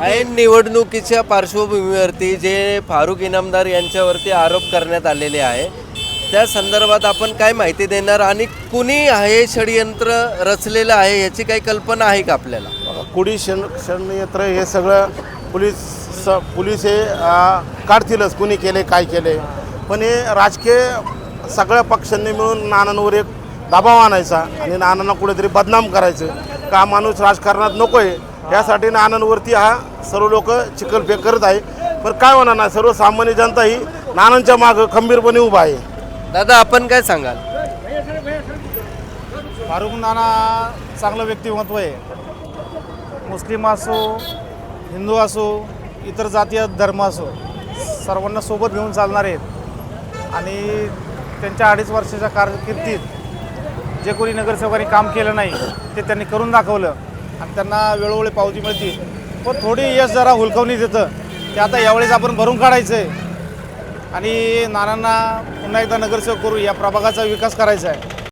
ऐन निवडणुकीच्या पार्श्वभूमीवरती जे फारुख इनामदार यांच्यावरती आरोप करण्यात आलेले आहे त्या संदर्भात आपण काय माहिती देणार आणि कुणी हे षडयंत्र रचलेलं आहे याची काही कल्पना आहे का आपल्याला? कुणी षडयंत्र हे सगळं पोलीस हे काढतीलच, कुणी केले काय केले, पण हे राजकीय सगळ्या पक्षांनी मिळून नानांवर एक दबाव आणायचा आणि नानांना कुठेतरी बदनाम करायचं का माणूस राजकारणात नको आहे यासाठी नानांवरती हा सर्व लोक चिखलफेक करत आहे. पण काय होणार नाही, सर्वसामान्य जनता ही नानांच्या मागं खंबीरपणे उभा आहे. दादा आपण काय सांगाल? फारुख नाना चांगलं व्यक्तिमत्व आहे. मुस्लिम असो, हिंदू असो, इतर जातीय धर्म असो, सर्वांना सोबत घेऊन चालणारे आहेत आणि त्यांच्या 2.5 वर्षाच्या कारकिर्दीत जे कोणी नगरसेवकांनी काम केलं नाही ते त्यांनी करून दाखवलं आणि त्यांना वेळोवेळी पावती मिळते. पण थोडी यश जरा हुलकवणी देतं ते आता यावेळेस आपण भरून काढायचं आहे आणि नानांना पुन्हा एकदा नगरसेवक करू, या प्रभागाचा विकास करायचा आहे.